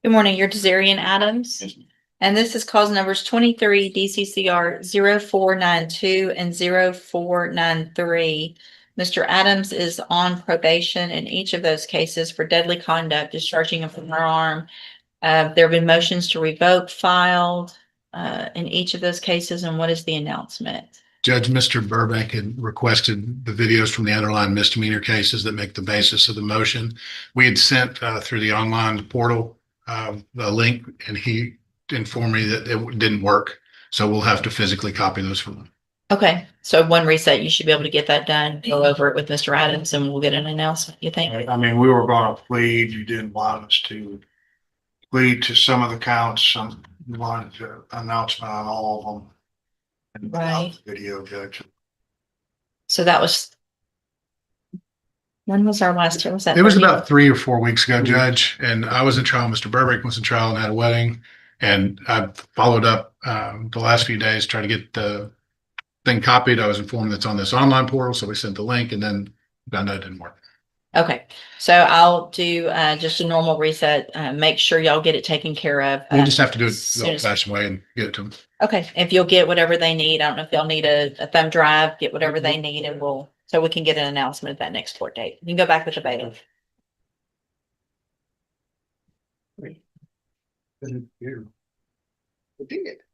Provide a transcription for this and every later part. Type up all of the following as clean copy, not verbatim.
Good morning, you're Desarian Adams. Yes, ma'am. And this is cause numbers 23 DCCR 0492 and 0493. Mr. Adams is on probation in each of those cases for deadly conduct, discharging a firearm. There have been motions to revoke filed in each of those cases. And what is the announcement? Judge, Mr. Burbank had requested the videos from the underlying misdemeanor cases that make the basis of the motion. We had sent through the online portal the link, and he informed me that it didn't work. So we'll have to physically copy those from him. Okay, so one reset, you should be able to get that done, go over it with Mr. Adams, and we'll get an announcement, you think? I mean, we were gonna plead, you didn't want us to plead to some of the counts, some, you wanted to announcement on all of them. And Right. Video, Judge. So that was. When was our last year? Was that? It was 30? about 3 or 4 weeks ago, Judge, and I was in trial. Mr. Burbank was in trial and had a wedding. And I followed up the last few days, trying to get the thing copied. I was informed it's on this online portal, so we sent the link, and then found out it didn't work. Okay, so I'll do just a normal reset, make sure y'all get it taken care of. We'll just have to do it soon the as- old-fashioned way and get it to them. Okay, if you'll get whatever they need, I don't know if they'll need a thumb drive, get whatever they need, and so we can get an announcement at that next court date. You can go back with the bailiff.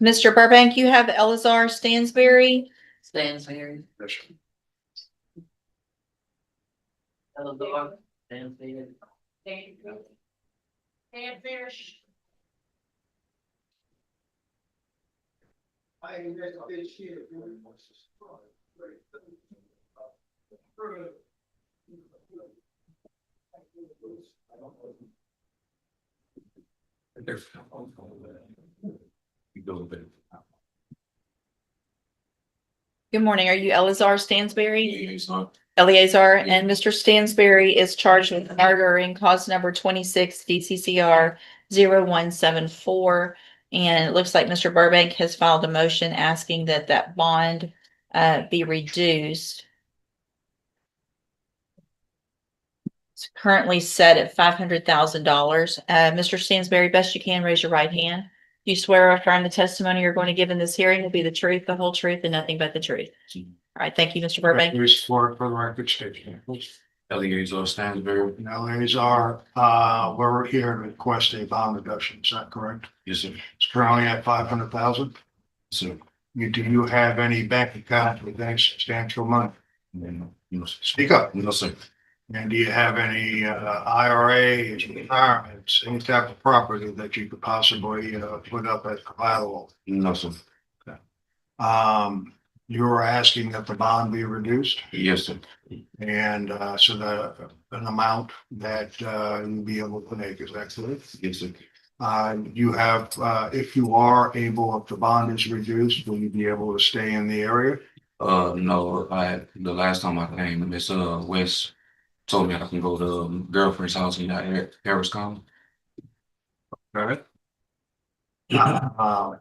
Mr. Burbank, you have Elazar Stansberry. Stansberry. Elazar Stansberry. Good morning. Are you Elazar Stansberry? Eleazar, and Mr. Stansberry is charged with murder in cause number 26 DCCR 0174. And it looks like Mr. Burbank has filed a motion asking that that bond be reduced. It's currently set at $500,000. Mr. Stansberry, best you can, raise your right hand. Do you swear or affirm the testimony you're going to give in this hearing will be the truth, the whole truth, and nothing but the truth? All right, thank you, Mr. Burbank. Please, for the record, state your name, please. Eleazar Stansberry. Now, Eleazar, we're here to request a bond reduction, is that correct? Yes, sir. It's currently at 500,000. Sir. Do you have any bank account with any substantial money? No, sir. Speak up. No, sir. And do you have any IRAs, retirements, any type of property that you could possibly put up as collateral? No, sir. You were asking that the bond be reduced, Yes, sir. and so that an amount that you'll be able to make, is that correct? Yes, sir. You have, if you are able, if the bond is reduced, will you be able to stay in the area? No, the last time I came, Miss West told me I can go to girlfriend's house in Harris County. All right.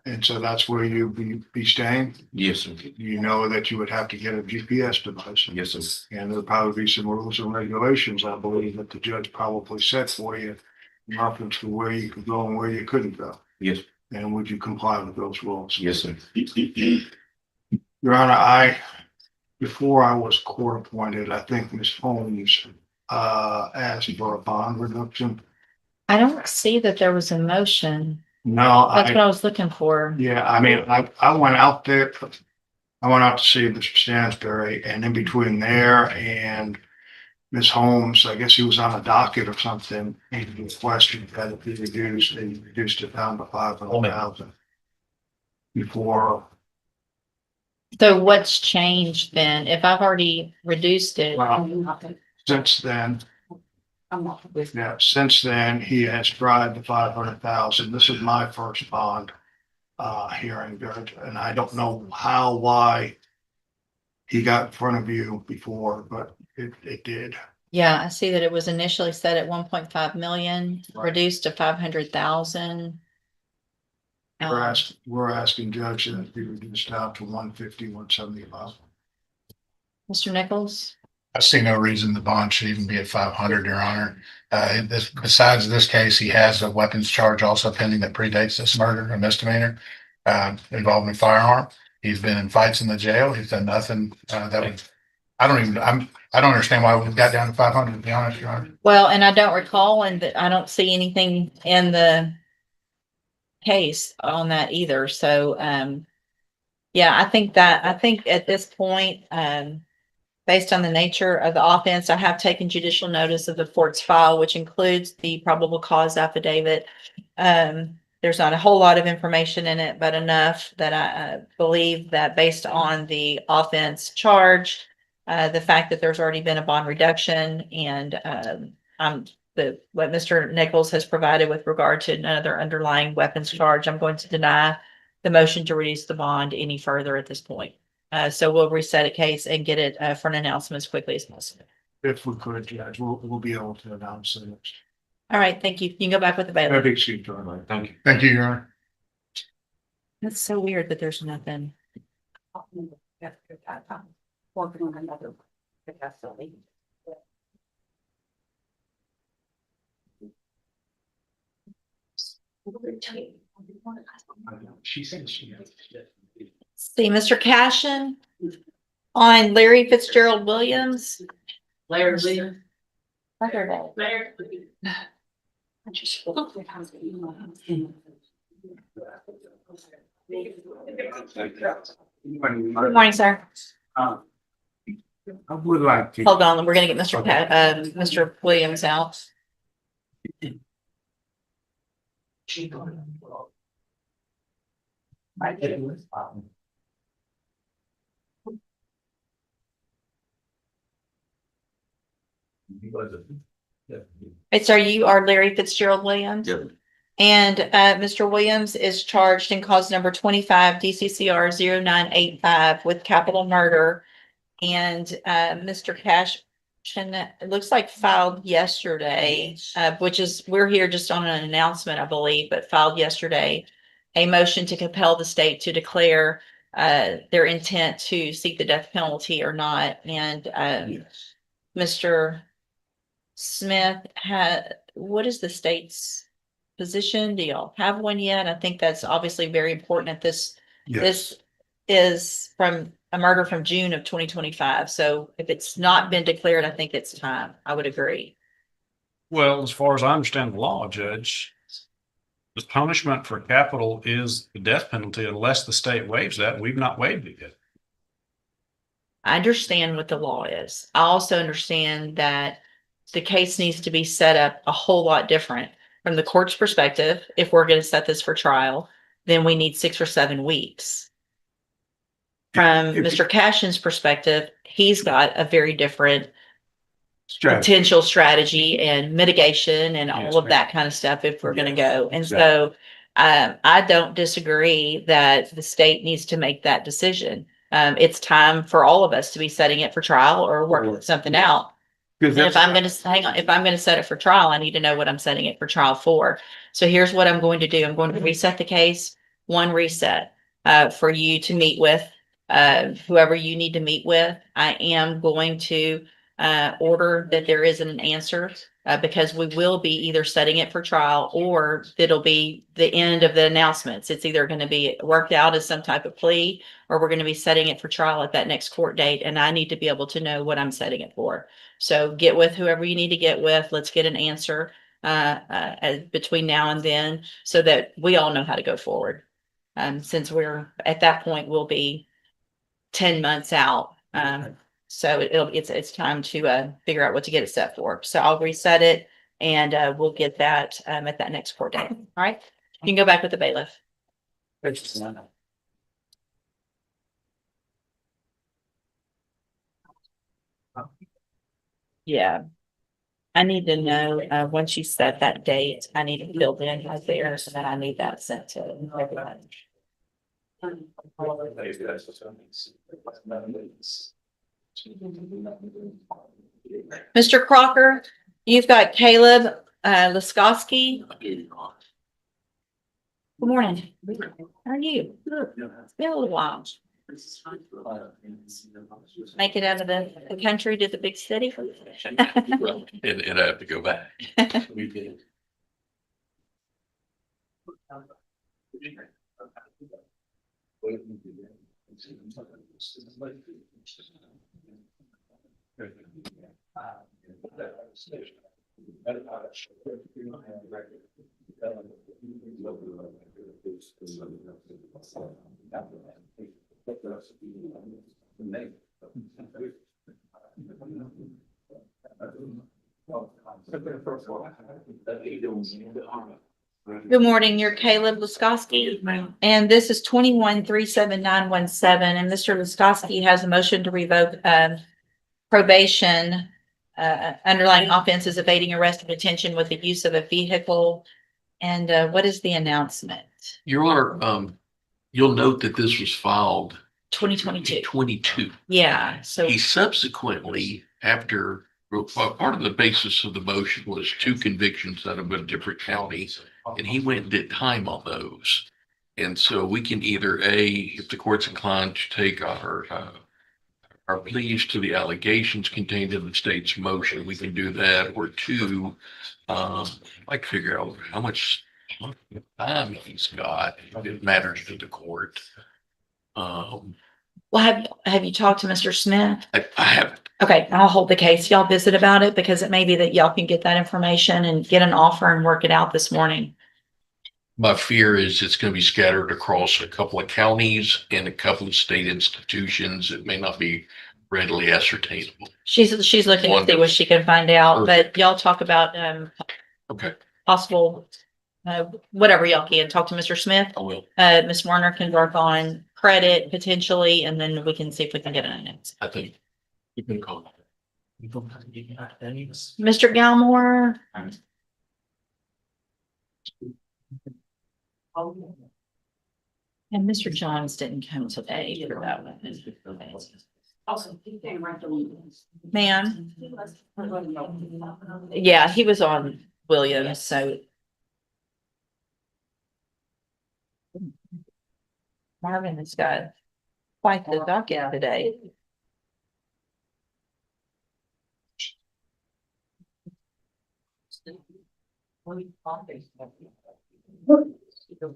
And so that's where you be staying? Yes, sir. You know that you would have to get a GPS device. Yes, sir. And there'll probably be some rules and regulations, I believe, that the judge probably set for you in reference to where you could go and where you couldn't go. Yes. And would you comply with those rules? Yes, sir. Your Honor, before I was court appointed, I think Ms. Holmes asked for a bond reduction. I don't see that there was a motion. No, That's what I was looking for. yeah, I mean, I went out there. I went out to see Mr. Stansberry, and in between there and Ms. Holmes, I guess he was on a docket or something. He requested that it be reduced, and he reduced it down to 500,000 before. So what's changed then? If I've already reduced it. Well, since then, yeah, since then, he has tried the 500,000. This is my first bond hearing, Judge, and I don't know why he got in front of you before, but it did. Yeah, I see that it was initially set at 1.5 million, Right. reduced to 500,000. We're asking Judge that it be reduced down to 150, 175. Mr. Nichols? I see no reason the bond should even be at 500, Your Honor. Besides this case, he has a weapons charge also pending that predates this murder, a misdemeanor, involving a firearm. He's been in fights in the jail. He's done nothing, that would, I don't understand why we got down to 500, to be honest, Your Honor. Well, and I don't recall, and I don't see anything in the case on that either. So, yeah, I think at this point, based on the nature of the offense, I have taken judicial notice of the court's file, which includes the probable cause affidavit. There's not a whole lot of information in it, but enough that I believe that based on the offense charge, the fact that there's already been a bond reduction and what Mr. Nichols has provided with regard to another underlying weapons charge, I'm going to deny the motion to reduce the bond any further at this point. So we'll reset a case and get it for an announcement as quickly as possible. If we could, Judge, we'll be able to announce it. All right, thank you. You can go back with the bailiff. Big seat, Charlie. Thank you. Thank you, Your Honor. That's so weird that there's nothing. She said she has. See, Mr. Cashin on Larry Fitzgerald Williams. Larry Williams. Larry. Good morning, sir. I would like to. Hold on, we're gonna get Mr. Williams out. Right, sir, you are Larry Fitzgerald Williams? Yeah. And Mr. Williams is charged in cause number 25 DCCR 0985 with capital murder. And Mr. Cashin, it looks like filed yesterday, we're here just on an announcement, I believe, but filed yesterday, a motion to compel the state to declare their intent to seek the death penalty or not. And Mr. Smith what is the state's position? Do y'all have one yet? I think that's obviously very important at this. This is from a murder from June of 2025. So if it's not been declared, I think it's time. I would agree. Well, as far as I understand the law, Judge, the punishment for capital is the death penalty unless the state waives that. We've not waived it yet. I understand what the law is. I also understand that the case needs to be set up a whole lot different from the court's perspective. If we're going to set this for trial, then we need 6 or 7 weeks. From Mr. Cashin's perspective, he's got a very different potential strategy and mitigation and all of that kind of stuff if we're going to go. And so I don't disagree that the state needs to make that decision. It's time for all of us to be setting it for trial or working something out. And if I'm going to hang on, if I'm going to set it for trial, I need to know what I'm setting it for trial for. So here's what I'm going to do. I'm going to reset the case, one reset, for you to meet with, whoever you need to meet with. I am going to, order that there isn't an answer, because we will be either setting it for trial or it'll be the end of the announcements. It's either going to be worked out as some type of plea or we're going to be setting it for trial at that next court date. And I need to be able to know what I'm setting it for. So get with whoever you need to get with. Let's get an answer between now and then so that we all know how to go forward. Since we're at that point, we'll be 10 months out. So it's time to figure out what to get it set for. So I'll reset it and we'll get that at that next court date. All right. You can go back with the bailiff. Yeah. I need to know, once you set that date, I need to fill in right there, so that I need that sent to everybody. Mr. Crocker, you've got Caleb, Laskowski. Good morning. How are you? It's been a little while. Make it out of the country to the big city. And I have to go back. Good morning, you're Caleb Luskowski, and this is 21-37917, and Mr. Luskowski has a motion to revoke probation. Underlying offense is evading arrest and detention with the use of a vehicle. And what is the announcement? Your Honor, you'll note that this was filed 2022. 22. Yeah, so He subsequently, after part of the basis of the motion was 2 convictions out of a different county, and he went and did time on those. And so we can either if the court's inclined to take our pleas to the allegations contained in the state's motion, we can do that, or 2, like figure out how much time he's got. It matters to the court. well, have you talked to Mr. Smith? I haven't. Okay, I'll hold the case. Y'all visit about it because it may be that y'all can get that information and get an offer and work it out this morning. My fear is it's going to be scattered across a couple of counties and a couple of state institutions. It may not be readily ascertainable. She's looking to see what she can find out, but y'all talk about Okay, possible whatever y'all can. Talk to Mr. Smith. I will. Ms. Warner can work on credit potentially, and then we can see if we can get an announcement. I think you can call. Mr. Galmore. And Mr. Johns didn't come today for that one. Ma'am? Yeah, he was on Williams, so. Marvin has got quite the docket today.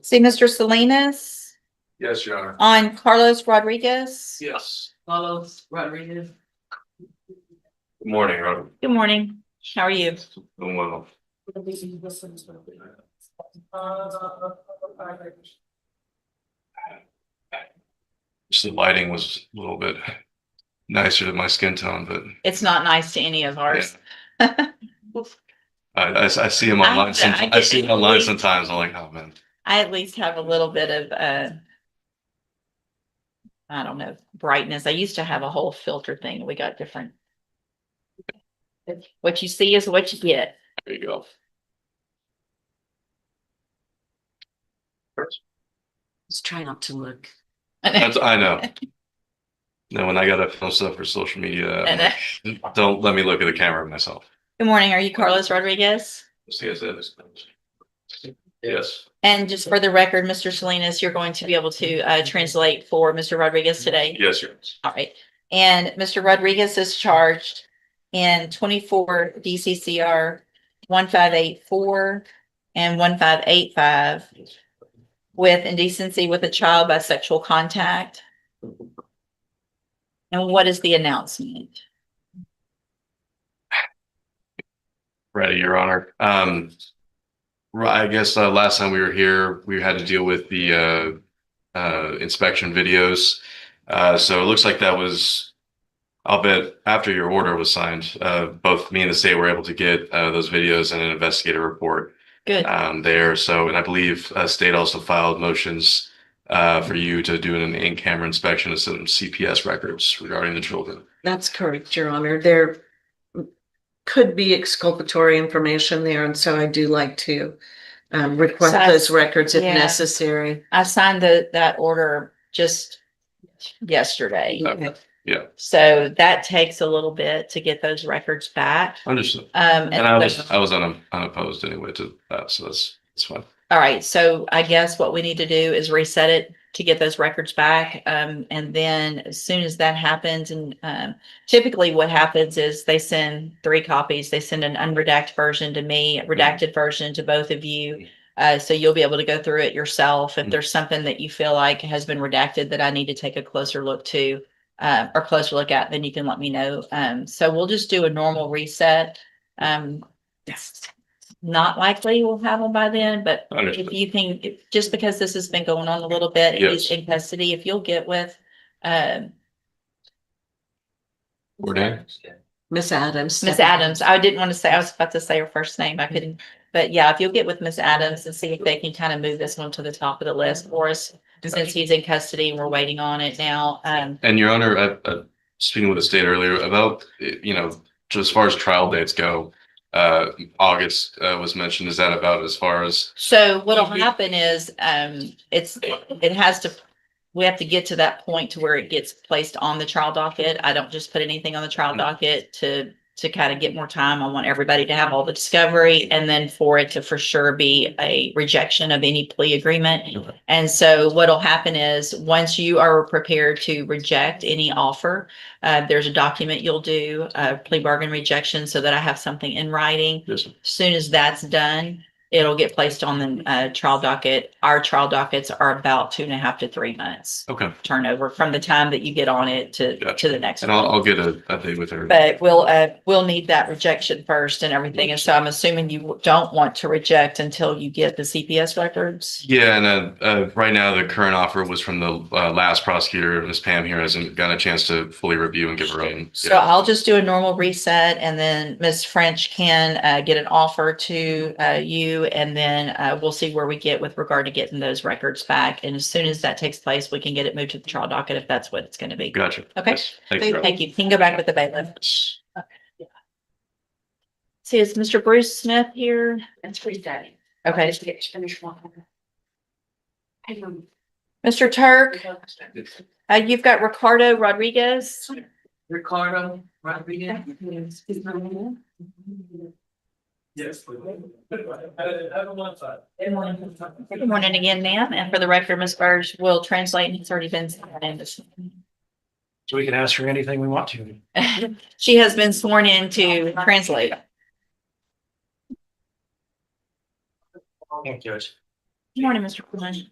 See Mr. Salinas Yes, Your Honor. on Carlos Rodriguez. Yes. Carlos Rodriguez. Good morning, Robert. Good morning. How are you? Doing well. Just the lighting was a little bit nicer than my skin tone, but It's not nice to any of ours. I see them online. I see them online I- sometimes. I'm like, oh man. I at least have a little bit of I don't know, brightness. I used to have a whole filter thing. We got different. What you see is what you get. There you go. Just try not to look. I know. No, when I gotta film stuff for social media, I'm like, don't let me look at the camera myself. Good morning. Are you Carlos Rodriguez? Yes. And just for the record, Mr. Salinas, you're going to be able to translate for Mr. Rodriguez today. Yes, Your Honor. All right. And Mr. Rodriguez is charged in 24 DCCR 1584 and 1585 with indecency with a child by sexual contact. And what is the announcement? Ready, Your Honor. I guess last time we were here, we had to deal with the inspection videos. So it looks like that was, I'll bet after your order was signed, both me and the state were able to get those videos and an investigative report Good. there. So, and I believe state also filed motions for you to do an in-camera inspection of some CPS records regarding the children. That's correct, Your Honor. There could be exculpatory information there, and so I do like to request So- those records if yeah. necessary. I signed that order just yesterday. Okay. Yeah, So that takes a little bit to get those records back. understood. And And I was unopposed anyway to that, so that's fine. all right, so I guess what we need to do is reset it to get those records back. And then as soon as that happens, and typically what happens is they send 3 copies. They send an unredacted version to me, a redacted version to both of you. So you'll be able to go through it yourself. If there's something that you feel like has been redacted that I need to take a closer look to, or closer look at, then you can let me know. So we'll just do a normal reset. It's not likely we'll have them by then, but Understood. if you can, just because this has been going on a little bit, he's in custody, if you'll get with, Bourdain? Miss Adams. Miss Adams, I didn't want to say, I was about to say her first name, I couldn't, but yeah, if you'll get with Miss Adams and see if they can kind of move this one to the top of the list for us, since he's in custody and we're waiting on it now. And Your Honor, speaking with the state earlier about, just as far as trial dates go, August was mentioned. Is that about as far as? So what'll happen is, we have to get to that point to where it gets placed on the trial docket. I don't just put anything on the trial docket to kind of get more time. I want everybody to have all the discovery and then for it to for sure be a rejection of any plea agreement. And so what'll happen is once you are prepared to reject any offer, there's a document you'll do, a plea bargain rejection, so that I have something in writing. Yes. As soon as that's done, it'll get placed on the trial docket. Our trial dockets are about 2.5 to 3 months Okay. turnover from the time that you get on it to the next And one. I'll get a date with her. But we'll need that rejection first and everything. And so I'm assuming you don't want to reject until you get the CPS records. Yeah, and right now the current offer was from the last prosecutor. Ms. Pam here hasn't gotten a chance to fully review and give her own. So I'll just do a normal reset and then Ms. French can get an offer to you, and then we'll see where we get with regard to getting those records back. And as soon as that takes place, we can get it moved to the trial docket if that's what it's going to be. Gotcha. Okay. Yes. Thank you. Thank you. You can go back with the bailiff. See, is Mr. Bruce Smith here? That's pretty daddy. Okay. Finish one. Mr. Turk, you've got Ricardo Rodriguez. Ricardo Rodriguez. Yes. Good morning again, ma'am. And for the record, Ms. Burge will translate, and it's already been sworn in. So we can ask her anything we want to. She has been sworn in to translate. Thank you, Judge. Good morning, Mr. Quinn.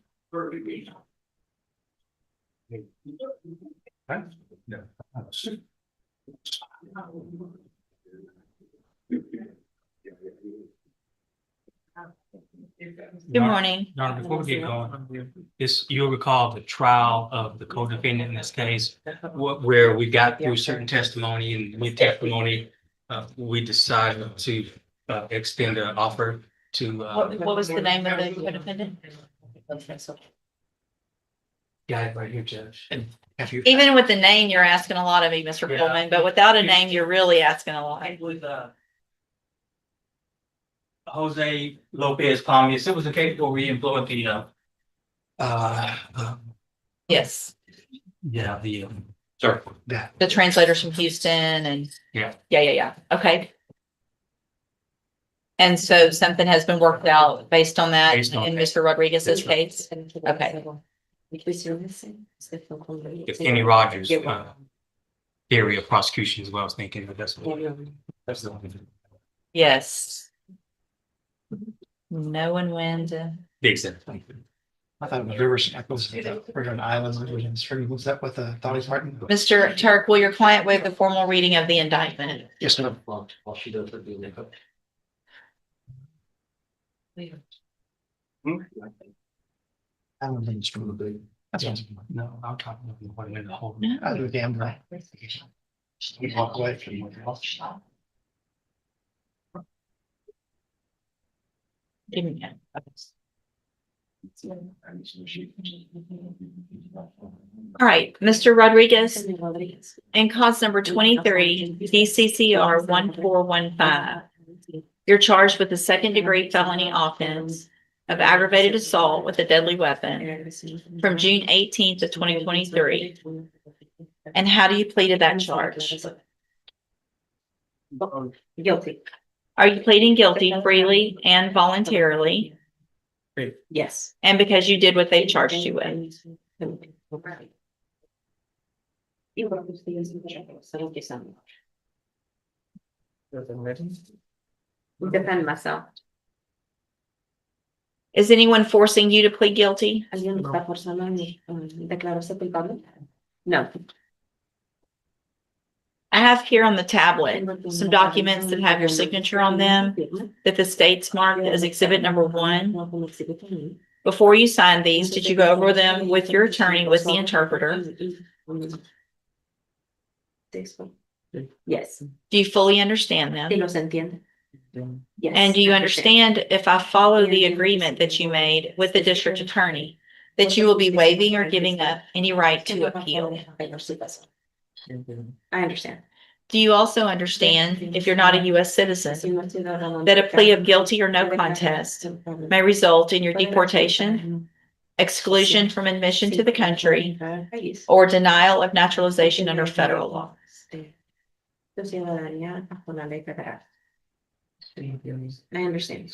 Good morning. Your Honor, before we get going, you'll recall the trial of the co-defendant in this case, where we got through certain testimony, and with testimony, we decided to extend an offer to. What was the name of the co-defendant? Got it right here, Judge. And have you? Even with the name, you're asking a lot of me, Mr. Coleman, but without a name, you're really asking a lot. With Jose Lopez Palmias, it was a case where we employed the Yes, yeah, sorry, that. the translators from Houston and. Yeah. Yeah. Okay. And so something has been worked out based on that Based on in that. Mr. Rodriguez's case? Okay. If Kenny Rogers theory of prosecution is what I was thinking, but that's the one. Yes. No one wins. Big sense. I thought it was Rivers, Virgin Islands, was that what the thought is, Martin? Mr. Turk, will your client waive the formal reading of the indictment? Yes, ma'am. While she does her doing I don't think it's from the big. That's what No, I'm talking about one in the whole. I do damn right. We walk away from what else. Give me that. All right, Mr. Rodriguez, in cause number 23, DCCR 1415. You're charged with a second-degree felony offense of aggravated assault with a deadly weapon from June 18th of 2023. And how do you plead to that charge? Guilty. Are you pleading guilty freely and voluntarily? Yes. And because you did what they charged you with? Y bueno, pues estoy solo que son. Defend myself. Is anyone forcing you to plead guilty? ¿Alguien me está forzando a declararse culpable? No. I have here on the tablet some documents that have your signature on them that the state's marked as exhibit number 1. Before you sign these, did you go over them with your attorney, with the interpreter? Yes. Do you fully understand ¿Sí them? los entiende? Yes. And do you understand if I follow the agreement that you made with the district attorney, that you will be waiving or giving up any right to appeal? I understand. Do you also understand, if you're not a US citizen, that a plea of guilty or no contest may result in your deportation, exclusion from admission to the country, or denial of naturalization under federal law? I understand.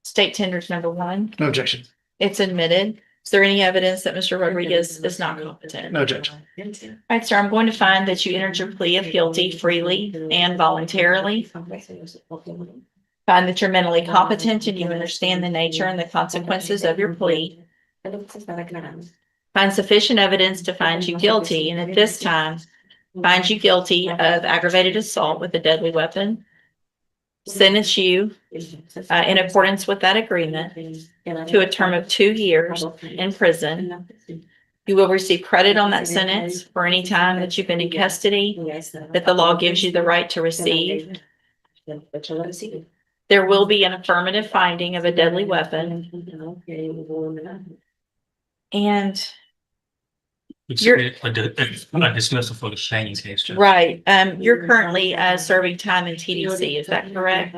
State tenders number 1, No objection. it's admitted. Is there any evidence that Mr. Rodriguez is not competent? No objection. All right, sir, I'm going to find that you entered your plea of guilty freely and voluntarily. Find that you're mentally competent and you understand the nature and the consequences of your plea. Find sufficient evidence to find you guilty, and at this time, find you guilty of aggravated assault with a deadly weapon. Sentence you in accordance with that agreement to a term of 2 years in prison. You will receive credit on that sentence for any time that you've been in custody that the law gives you the right to receive. There will be an affirmative finding of a deadly weapon. And You're- A dismissal for the Shane case, Judge. right, you're currently serving time in TDC, is that correct?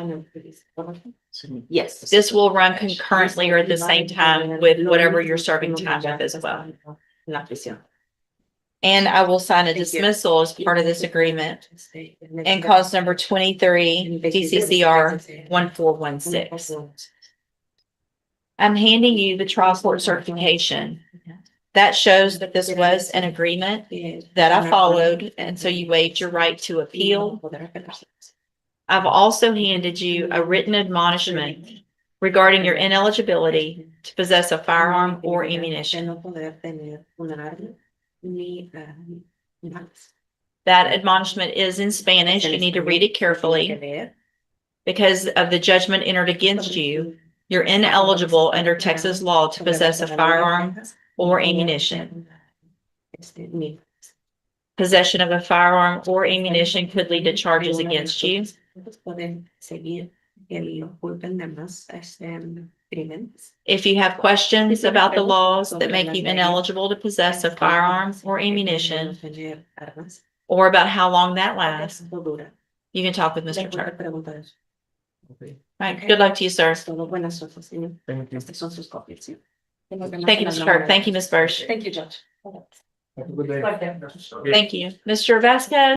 Yes. This will run concurrently or at the same time with whatever you're serving time with as well. And I will sign a dismissal as part of this agreement and cause number 23 DCCR 1416. I'm handing you the trial court certification. That shows that this was an agreement that I followed, and so you waived your right to appeal. I've also handed you a written admonishment regarding your ineligibility to possess a firearm or ammunition. That admonishment is in Spanish. You need to read it carefully. Because of the judgment entered against you, you're ineligible under Texas law to possess a firearm or ammunition. Possession of a firearm or ammunition could lead to charges against you. If you have questions about the laws that make you ineligible to possess a firearm or ammunition, or about how long that lasts, you can talk with Mr. Turk. All right, good luck to you, sir. Thank you, Mr. Turk. Thank you, Ms. Bursch. Thank you, Judge. Thank you. Mr. Vasquez?